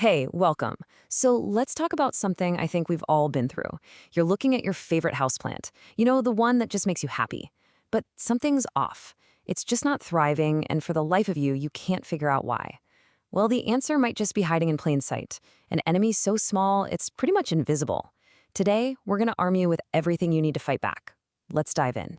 Hey, welcome. So let's talk about something I think we've all been through. You're looking at your favorite houseplant, the one that just makes you happy. But something's off. It's just not thriving, and for the life of you, you can't figure out why. Well, the answer might just be hiding in plain sight, an enemy so small it's pretty much invisible. Today, we're going to arm you with everything you need to fight back. Let's dive in.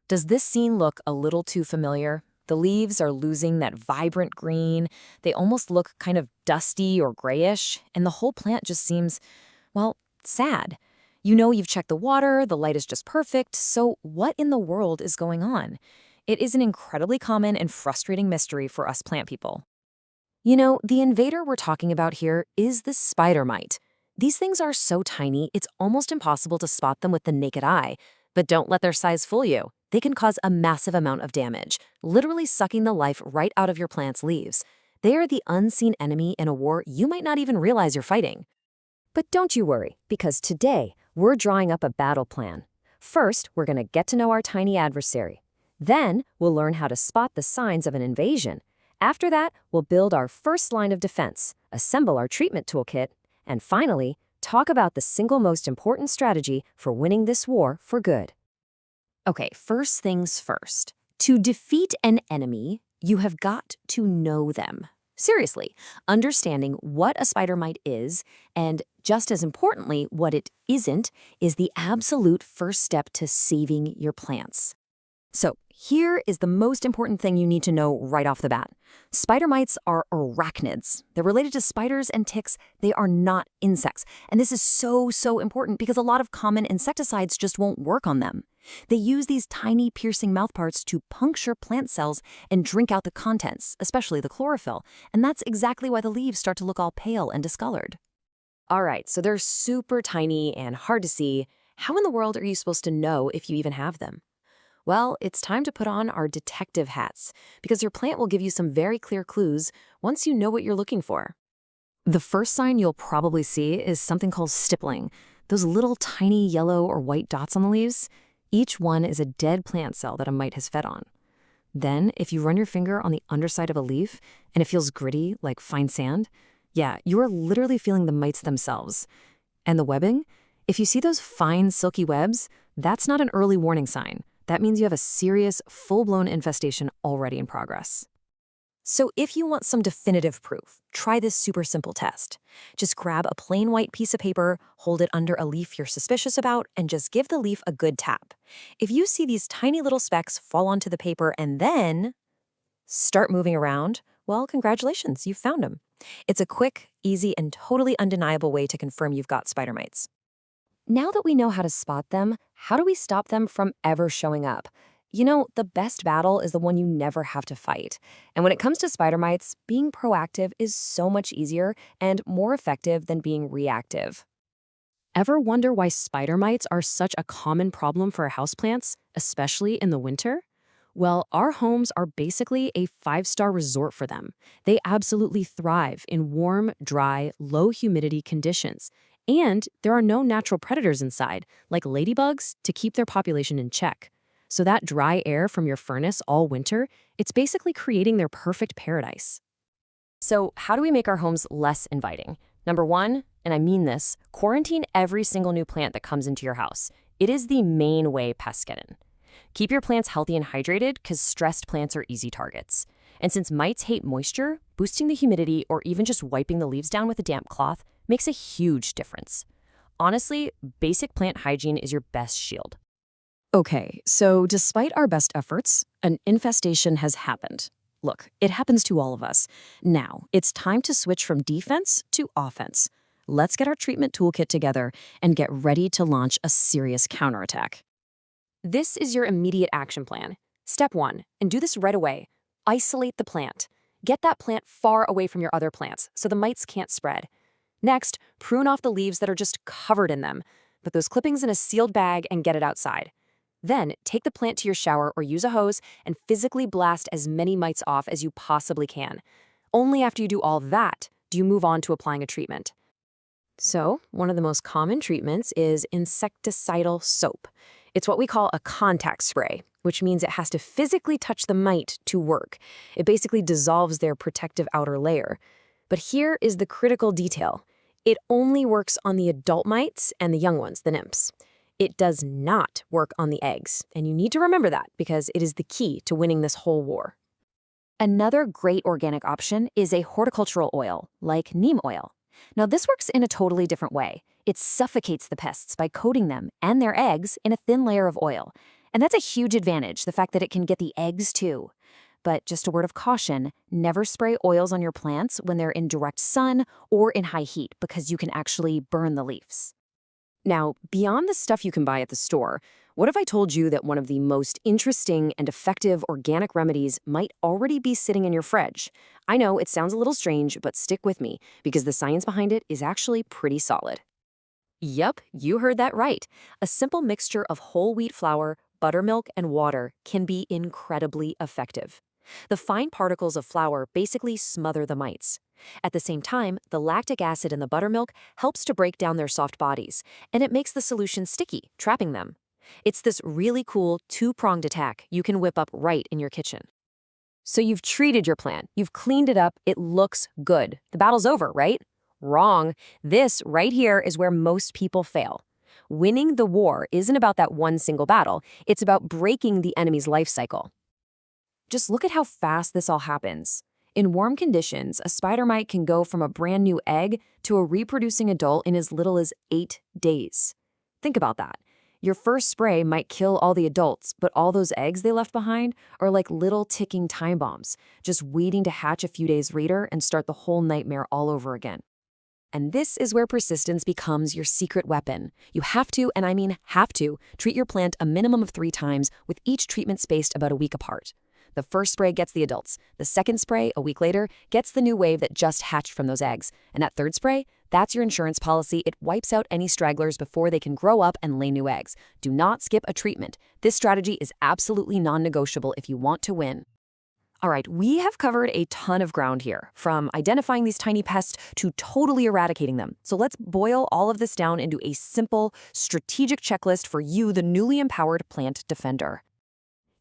Does this scene look a little too familiar? The leaves are losing that vibrant green. They almost look kind of dusty or grayish, and the whole plant just seems, well, sad. You know you've checked the water, the light is just perfect, so what in the world is going on? It is an incredibly common and frustrating mystery for us plant people. The invader we're talking about here is the spider mite. These things are so tiny, it's almost impossible to spot them with the naked eye. But don't let their size fool you. They can cause a massive amount of damage, literally sucking the life right out of your plant's leaves. They are the unseen enemy in a war you might not even realize you're fighting. But don't you worry, because today we're drawing up a battle plan. First, we're going to get to know our tiny adversary. Then, we'll learn how to spot the signs of an invasion. After that, we'll build our first line of defense, assemble our treatment toolkit, and finally, talk about the single most important strategy for winning this war for good. Okay, first things first. To defeat an enemy, you have got to know them. Seriously, understanding what a spider mite is, and just as importantly, what it isn't, is the absolute first step to saving your plants. So here is the most important thing you need to know right off the bat. Spider mites are arachnids. They're related to spiders and ticks. They are not insects. And this is so important because a lot of common insecticides just won't work on them. They use these tiny piercing mouthparts to puncture plant cells and drink out the contents, especially the chlorophyll. And that's exactly why the leaves start to look all pale and discolored. All right, so they're super tiny and hard to see. How in the world are you supposed to know if you even have them? Well, it's time to put on our detective hats, because your plant will give you some very clear clues once you know what you're looking for. The first sign you'll probably see is something called stippling, those little tiny yellow or white dots on the leaves. Each one is a dead plant cell that a mite has fed on. Then, if you run your finger on the underside of a leaf and it feels gritty, like fine sand, yeah, you are literally feeling the mites themselves. And the webbing? If you see those fine, silky webs, that's not an early warning sign. That means you have a serious, full-blown infestation already in progress. So if you want some definitive proof, try this super simple test. Just grab a plain white piece of paper, hold it under a leaf you're suspicious about, and just give the leaf a good tap. If you see these tiny little specks fall onto the paper and then start moving around, well, congratulations, you've found them. It's a quick, easy, and totally undeniable way to confirm you've got spider mites. Now that we know how to spot them, how do we stop them from ever showing up? The best battle is the one you never have to fight. And when it comes to spider mites, being proactive is so much easier and more effective than being reactive. Ever wonder why spider mites are such a common problem for houseplants, especially in the winter? Well, our homes are basically a five-star resort for them. They absolutely thrive in warm, dry, low humidity conditions. And there are no natural predators inside, like ladybugs, to keep their population in check. So that dry air from your furnace all winter, it's basically creating their perfect paradise. So how do we make our homes less inviting? Number one, and I mean this, quarantine every single new plant that comes into your house. It is the main way pests get in. Keep your plants healthy and hydrated because stressed plants are easy targets. And since mites hate moisture, boosting the humidity or even just wiping the leaves down with a damp cloth makes a huge difference. Honestly, basic plant hygiene is your best shield. Okay, so despite our best efforts, an infestation has happened. Look, it happens to all of us. Now, it's time to switch from defense to offense. Let's get our treatment toolkit together and get ready to launch a serious counterattack. This is your immediate action plan. Step 1, and do this right away. Isolate the plant. Get that plant far away from your other plants so the mites can't spread. Next, prune off the leaves that are just covered in them. Put those clippings in a sealed bag and get it outside. Then, take the plant to your shower or use a hose and physically blast as many mites off as you possibly can. Only after you do all that do you move on to applying a treatment. So, one of the most common treatments is insecticidal soap. It's what we call a contact spray, which means it has to physically touch the mite to work. It basically dissolves their protective outer layer. But here is the critical detail. It only works on the adult mites and the young ones, the nymphs. It does not work on the eggs, and you need to remember that because it is the key to winning this whole war. Another great organic option is a horticultural oil, like neem oil. Now, this works in a totally different way. It suffocates the pests by coating them and their eggs in a thin layer of oil. And that's a huge advantage, the fact that it can get the eggs too. But just a word of caution, never spray oils on your plants when they're in direct sun or in high heat because you can actually burn the leaves. Now, beyond the stuff you can buy at the store, what if I told you that one of the most interesting and effective organic remedies might already be sitting in your fridge? I know it sounds a little strange, but stick with me because the science behind it is actually pretty solid. Yup, you heard that right. A simple mixture of whole wheat flour, buttermilk, and water can be incredibly effective. The fine particles of flour basically smother the mites. At the same time, the lactic acid in the buttermilk helps to break down their soft bodies, and it makes the solution sticky, trapping them. It's this really cool two-pronged attack you can whip up right in your kitchen. So you've treated your plant, you've cleaned it up, it looks good. The battle's over, right? Wrong. This right here is where most people fail. Winning the war isn't about that one single battle, it's about breaking the enemy's life cycle. Just look at how fast this all happens. In warm conditions, a spider mite can go from a brand new egg to a reproducing adult in as little as 8 days. Think about that. Your first spray might kill all the adults, but all those eggs they left behind are like little ticking time bombs, just waiting to hatch a few days later and start the whole nightmare all over again. And this is where persistence becomes your secret weapon. You have to, and I mean have to, treat your plant a minimum of 3 times, with each treatment spaced about a week apart. The first spray gets the adults. The second spray, a week later, gets the new wave that just hatched from those eggs. And that third spray, that's your insurance policy. It wipes out any stragglers before they can grow up and lay new eggs. Do not skip a treatment. This strategy is absolutely non-negotiable if you want to win. All right, we have covered a ton of ground here, from identifying these tiny pests to totally eradicating them. So let's boil all of this down into a simple, strategic checklist for you, the newly empowered plant defender.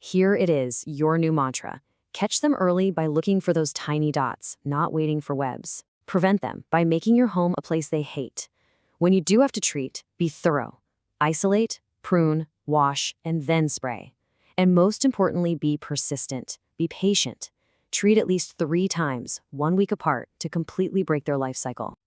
Here it is, your new mantra. Catch them early by looking for those tiny dots, not waiting for webs. Prevent them by making your home a place they hate. When you do have to treat, be thorough. Isolate, prune, wash, and then spray. And most importantly, be persistent. Be patient. Treat at least 3 times, 1 week apart, to completely break their life cycle.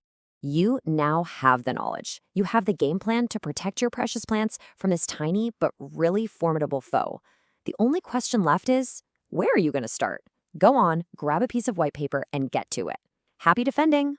You now have the knowledge. You have the game plan to protect your precious plants from this tiny but really formidable foe. The only question left is, where are you going to start? Go on, grab a piece of white paper and get to it. Happy defending!